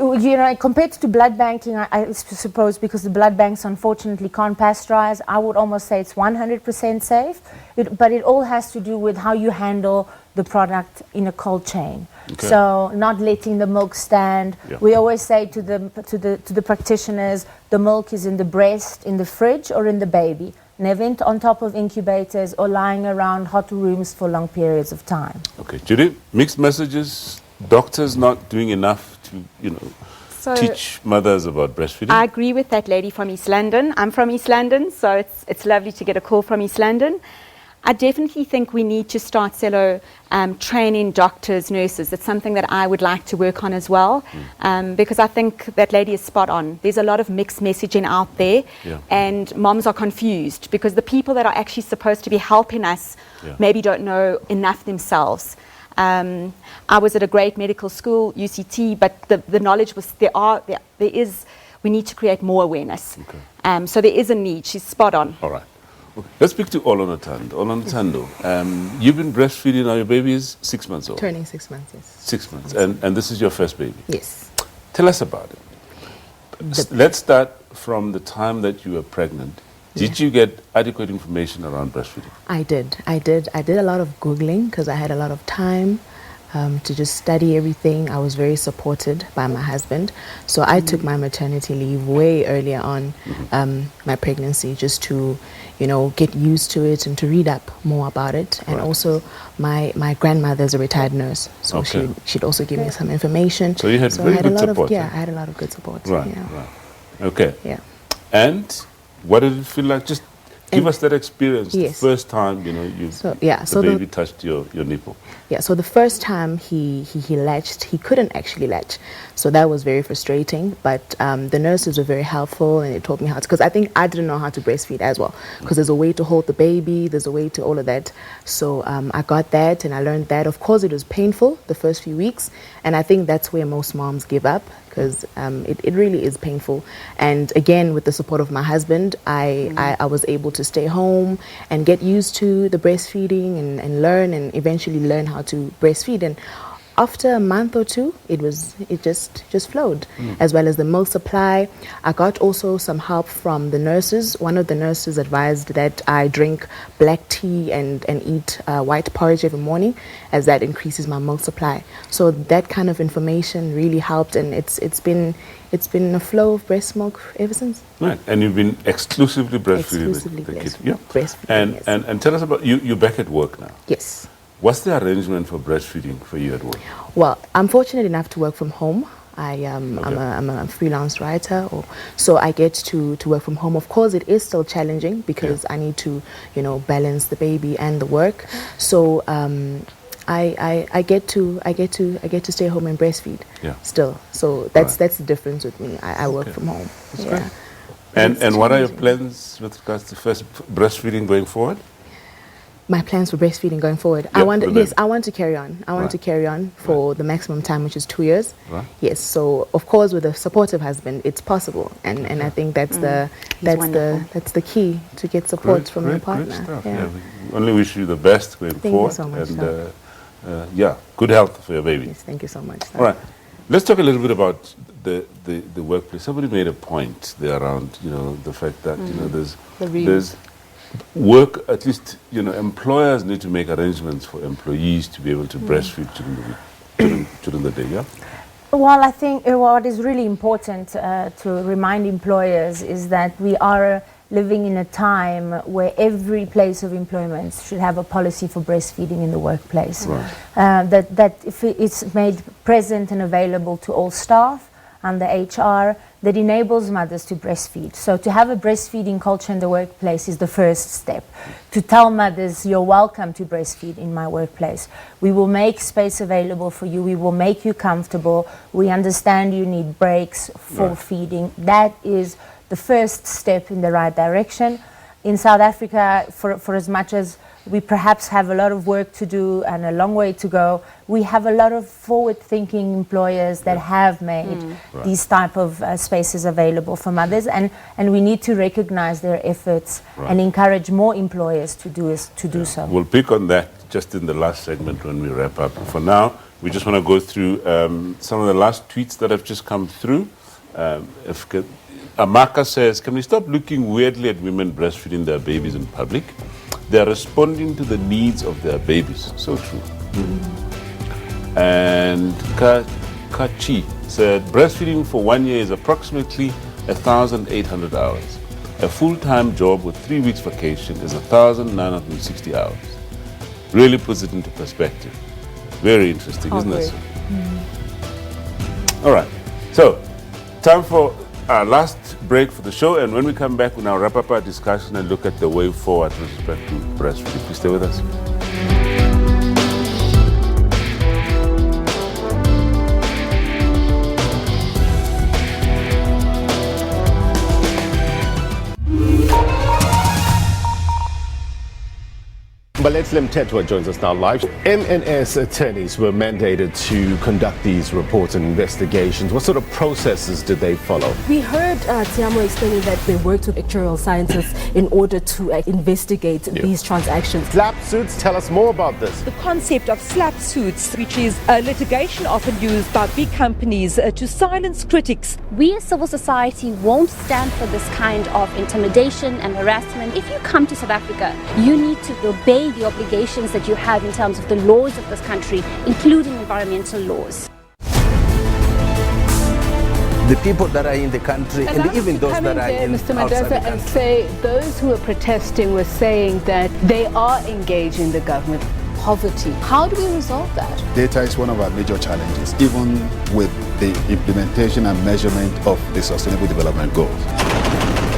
You know, compared to blood banking, I suppose because the blood banks unfortunately can't pasteurize, I would almost say it's 100% safe. But it all has to do with how you handle the product in a cold chain. Okay. So not letting the milk stand. Yeah. We always say to the practitioners, the milk is in the breast, in the fridge, or in the baby. Never on top of incubators or lying around hot rooms for long periods of time. Okay, Judy, mixed messages. Doctors not doing enough to, teach mothers about breastfeeding. I agree with that lady from East London. I'm from East London, so it's lovely to get a call from East London. I definitely think we need to start, Cello, training doctors, nurses. It's something that I would like to work on as well, because I think that lady is spot on. There's a lot of mixed messaging out there, and moms are confused because the people that are actually supposed to be helping us maybe don't know enough themselves. I was at a great medical school, UCT, but the knowledge was we need to create more awareness. Okay. So there is a need. She's spot on. All right. Okay. Let's speak to Olonatando. Olonatando, you've been breastfeeding now. Your baby is 6 months old. Turning 6 months, yes. 6 months. And this is your first baby? Yes. Tell us about it. Let's start from the time that you were pregnant. Did you get adequate information around breastfeeding? I did a lot of Googling because I had a lot of time to just study everything. I was very supported by my husband. So I took my maternity leave way earlier on my pregnancy just to, get used to it and to read up more about it. And also my grandmother's a retired nurse. So she'd also give me some information. So you had very good support. I had a lot of good support. Right. Okay. Yeah. And what did it feel like? Just give us that experience. The first time, the baby touched your nipple. Yeah, so the first time he latched, he couldn't actually latch. So that was very frustrating. But the nurses were very helpful and they taught me how to, because I think I didn't know how to breastfeed as well. Because there's a way to hold the baby, there's a way to all of that. So I got that and I learned that. Of course, it was painful the first few weeks. And I think that's where most moms give up, because it really is painful. And again, with the support of my husband, I was able to stay home and get used to the breastfeeding and learn and eventually learn how to breastfeed. And after a month or two, it just flowed, as well as the milk supply. I got also some help from the nurses. One of the nurses advised that I drink black tea and eat white porridge every morning, as that increases my milk supply. So that kind of information really helped, and it's been a flow of breast milk ever since. Right, and you've been exclusively breastfeeding the kid. Yeah. Breastfeeding, and tell us about you're back at work now. Yes. What's the arrangement for breastfeeding for you at work? Well, I'm fortunate enough to work from home. I'm a freelance writer, so I get to work from home. Of course, it is still challenging because I need to, balance the baby and the work. So I get to stay home and breastfeed still. So that's the difference with me. I work from home. Great. And what are your plans with regards to first breastfeeding going forward? My plans for breastfeeding going forward. I want to carry on. I want to carry on for the maximum time, which is 2 years. Right. Yes. So of course, with a supportive husband, it's possible, and I think that's the key to get support from your partner. Great stuff. We only wish you the best going forward. Thank you so much. And good health for your baby. Yes, thank you so much. All right. Let's talk a little bit about the workplace. Somebody made a point there around the fact that there's work, at least employers need to make arrangements for employees to be able to breastfeed during the day. Yeah. Well, I think what is really important to remind employers is that we are living in a time where every place of employment should have a policy for breastfeeding in the workplace. Right. That if it's made present and available to all staff and the HR, that enables mothers to breastfeed. So to have a breastfeeding culture in the workplace is the first step. To tell mothers, you're welcome to breastfeed in my workplace. We will make space available for you. We will make you comfortable. We understand you need breaks for feeding. That is the first step in the right direction. In South Africa, for as much as we perhaps have a lot of work to do and a long way to go, we have a lot of forward-thinking employers that have made these type of spaces available for mothers, and we need to recognize their efforts and encourage more employers to do so. We'll pick on that just in the last segment when we wrap up. For now, we just want to go through some of the last tweets that have just come through. Amaka says, can we stop looking weirdly at women breastfeeding their babies in public? They are responding to the needs of their babies. So true. And Kachi said, breastfeeding for 1 year is approximately 1,800 hours. A full-time job with 3 weeks vacation is 1,960 hours. Really puts it into perspective. Very interesting, isn't it? All right. So, time for our last break for the show, and when we come back, we'll now wrap up our discussion and look at the way forward with respect to breastfeeding. Please stay with us. Baletsle Mtetwa joins us now live. MNS attorneys were mandated to conduct these reports and investigations. What sort of processes did they follow? We heard Tiamo explaining that they worked with actuarial scientists in order to investigate these transactions. Slap suits, tell us more about this. The concept of slap suits, which is litigation often used by big companies to silence critics. We as civil society won't stand for this kind of intimidation and harassment. If you come to South Africa, you need to obey the obligations that you have in terms of the laws of this country, including environmental laws. The people that are in the country and even those that are in Mr. outside the Mendoza, and country. say those who are protesting were saying that they are engaging the government. Poverty. How do we resolve that? Data is one of our major challenges, even with the implementation and measurement of the Sustainable Development Goals.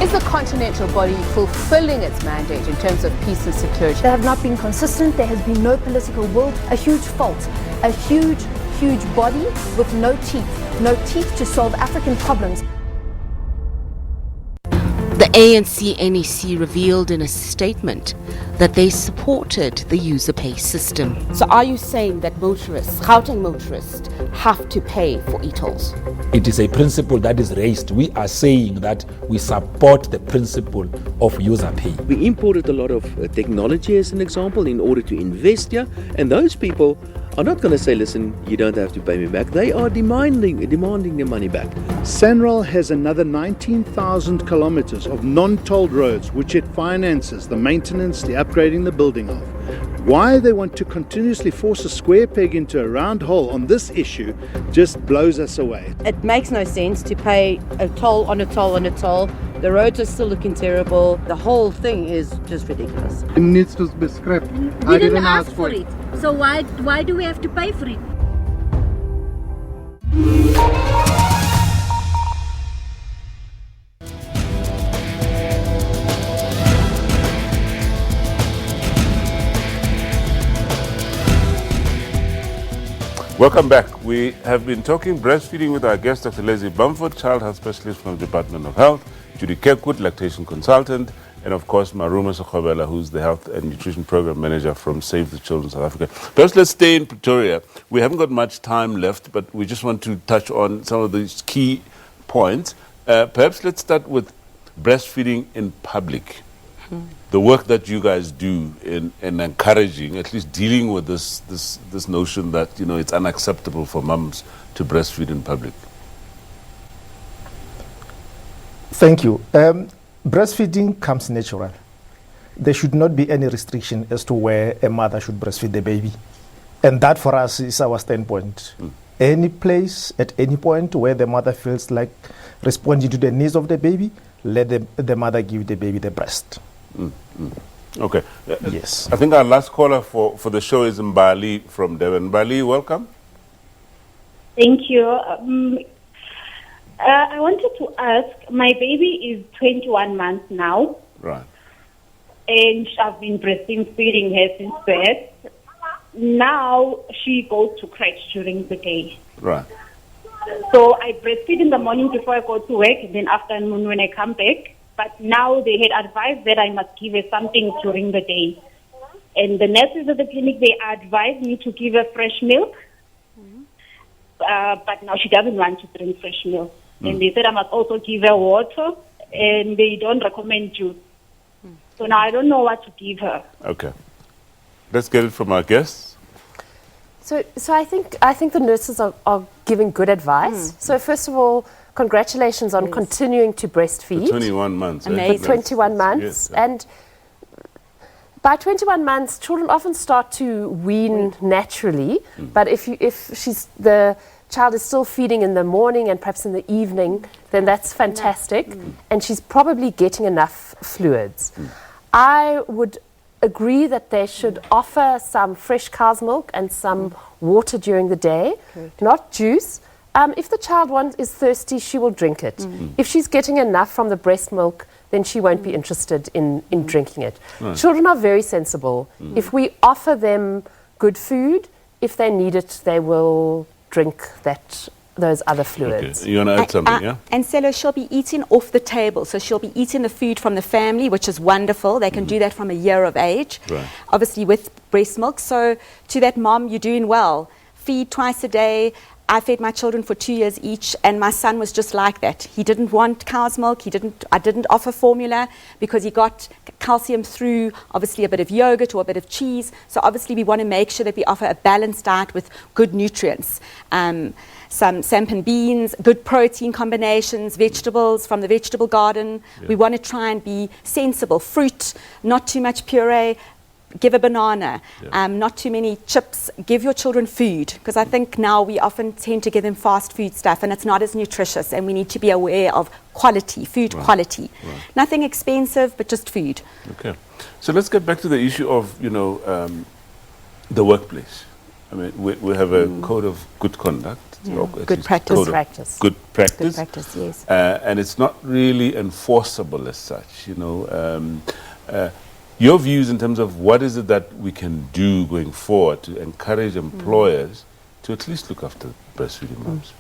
Is the continental body fulfilling its mandate in terms of peace and security? They have not been consistent. There has been no political will. A huge fault. A huge body with no teeth to solve African problems. The ANC-NEC revealed in a statement that they supported the user pay system. So are you saying that motorists, Gauteng motorists, have to pay for e-tolls? It is a principle that is raised. We are saying that we support the principle of user pay. We imported a lot of technology as an example in order to invest here, and those people are not going to say, listen, you don't have to pay me back. They are demanding their money back. SANRAL has another 19,000 kilometers of non-tolled roads which it finances the maintenance, the upgrading, the building of. Why they want to continuously force a square peg into a round hole on this issue just blows us away. It makes no sense to pay a toll on a toll on a toll. The roads are still looking terrible. The whole thing is just ridiculous. It needs to be scrapped. We didn't ask for it. So why do we have to pay for it? Welcome back. We have been talking breastfeeding with our guest, Dr. Leslie Bamford, Child Health Specialist from the Department of Health, Judy Kirkwood, Lactation Consultant, and of course, Maruma Sokhobela, who's the Health and Nutrition Program Manager from Save the Children South Africa. First, let's stay in Pretoria. We haven't got much time left, but we just want to touch on some of these key points. Perhaps let's start with breastfeeding in public. The work that you guys do in encouraging, at least dealing with this notion that, you know, it's unacceptable for mums to breastfeed in public. Thank you. Breastfeeding comes natural. There should not be any restriction as to where a mother should breastfeed the baby. And that for us is our standpoint. Any place, at any point where the mother feels like responding to the needs of the baby, let the mother give the baby the breast. Okay. Yes. I think our last caller for the show is Mbali from Devon. Mbali, welcome. Thank you. I wanted to ask, my baby is 21 months now. Right. And I've been breastfeeding her since birth. Now she goes to crèche during the day. Right. So I breastfeed in the morning before I go to work, and then afternoon when I come back. But now they had advised that I must give her something during the day. And the nurses at the clinic, they advised me to give her fresh milk. But now she doesn't want to drink fresh milk. And they said I must also give her water, and they don't recommend juice. So now I don't know what to give her. Okay. Let's get it from our guests. So I think the nurses are giving good advice. So first of all, congratulations on continuing to breastfeed. For 21 months. Amazing. 21 months. Yes. And by 21 months, children often start to wean naturally. But if the child is still feeding in the morning and perhaps in the evening, then that's fantastic. And she's probably getting enough fluids. I would agree that they should offer some fresh cow's milk and some water during the day, not juice. If the child is thirsty, she will drink it. If she's getting enough from the breast milk, then she won't be interested in drinking it. Right. Children are very sensible. If we offer them good food, if they need it, they will drink those other fluids. Okay. You want to add something, yeah? And Selo, she'll be eating off the table. So she'll be eating the food from the family, which is wonderful. They can do that from a year of age, Right. obviously with breast milk. So to that mom, you're doing well. Feed twice a day. I fed my children for 2 years each, and my son was just like that. He didn't want cow's milk. I didn't offer formula because he got calcium through obviously a bit of yogurt or a bit of cheese. So obviously we want to make sure that we offer a balanced diet with good nutrients. Some sampan beans, good protein combinations, vegetables from the vegetable garden. Yeah. We want to try and be sensible. Fruit, not too much puree. Give a banana, not too many chips. Give your children food, because I think now we often tend to give them fast food stuff and it's not as nutritious, and we need to be aware of quality, food quality. Right. Nothing expensive, but just food. Okay. So let's get back to the issue of, the workplace. I mean, we have a code of good conduct. or at Good least practice. code of Practice. Good practice. Good practice, yes. And it's not really enforceable as such, Your views in terms of what is it that we can do going forward to encourage employers to at least look after breastfeeding moms?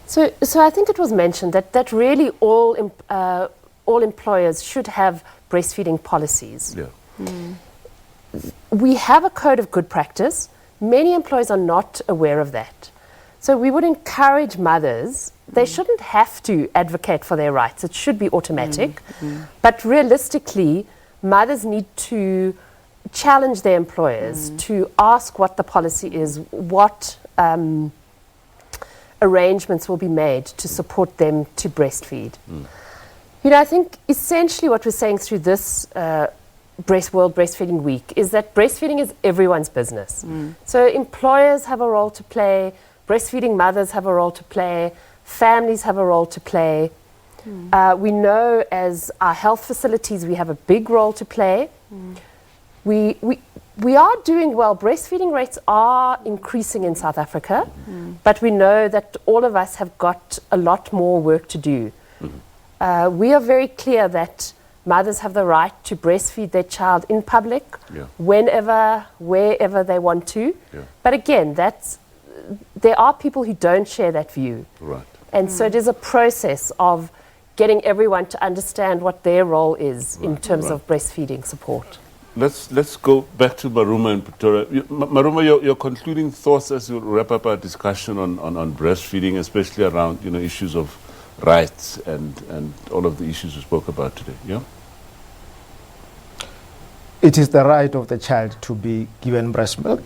So I think it was mentioned that really all employers should have breastfeeding policies. Yeah. We have a code of good practice. Many employers are not aware of that. So we would encourage mothers. They shouldn't have to advocate for their rights. It should be automatic. But realistically, mothers need to challenge their employers to ask what the policy is, what arrangements will be made to support them to breastfeed. I think essentially what we're saying through this World Breastfeeding Week is that breastfeeding is everyone's business. So employers have a role to play, breastfeeding mothers have a role to play, families have a role to play. We know as our health facilities we have a big role to play. We are doing well. Breastfeeding rates are increasing in South Africa, but we know that all of us have got a lot more work to do. We are very clear that mothers have the right to breastfeed their child in public, whenever, wherever they want to. But again, there are people who don't share that view. Right. And so it is a process of getting everyone to understand what their role is in terms of breastfeeding support. Let's go back to Maruma and Pretoria. Maruma, your concluding thoughts as we wrap up our discussion on breastfeeding, especially around issues of rights and all of the issues we spoke about today. Yeah. It is the right of the child to be given breast milk,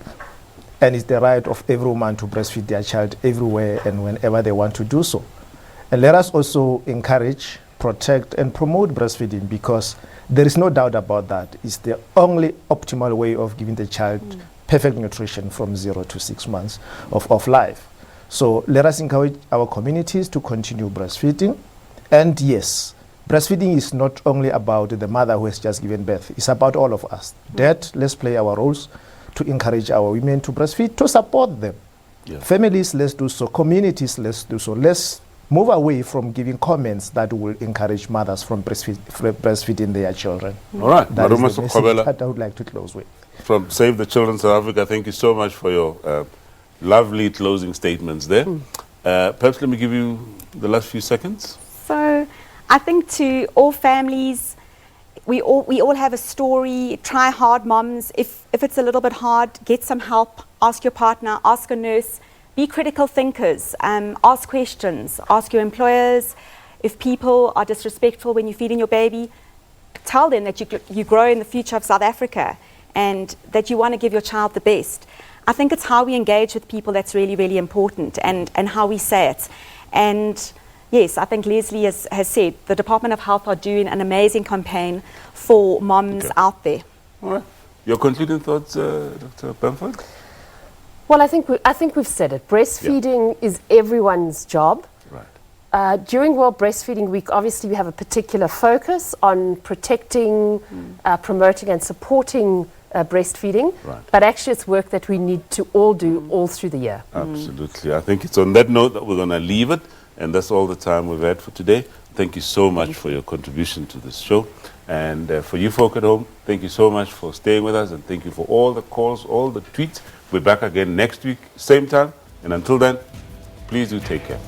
and it's the right of every woman to breastfeed their child everywhere and whenever they want to do so. And let us also encourage, protect, and promote breastfeeding, because there is no doubt about that. It's the only optimal way of giving the child perfect nutrition from 0 to 6 months of life. So let us encourage our communities to continue breastfeeding. And yes, breastfeeding is not only about the mother who has just given birth. It's about all of us. Dad, let's play our roles to encourage our women to breastfeed, to support them. Families, let's do so. Communities, let's do so. Let's move away from giving comments that will encourage mothers from breastfeeding their children. All right. That is the Maruma message that I would like to close with. From Save the Children South Africa, thank you so much for your lovely closing statements there. Perhaps let me give you the last few seconds. So I think to all families, we all have a story. Try hard, moms. If it's a little bit hard, get some help. Ask your partner, ask a nurse. Be critical thinkers. Ask questions. Ask your employers. If people are disrespectful when you're feeding your baby, tell them that you grow in the future of South Africa and that you want to give your child the best. I think it's how we engage with people that's really, really important, and how we say it. And yes, I think Leslie has said the Department of Health are doing an amazing campaign for moms out there. All right. Your concluding thoughts, Dr. Bamford? Well, I think we've said it. Breastfeeding is everyone's job. Right. During World Breastfeeding Week, obviously we have a particular focus on protecting, promoting and supporting breastfeeding. Right. But actually it's work that we need to all do all through the year. Absolutely. I think it's on that note that we're going to leave it. And that's all the time we've had for today. Thank you so much for your contribution to this show. And for you folk at home, thank you so much for staying with us. And thank you for all the calls, all the tweets. We're back again next week, same time. And until then, please do take care.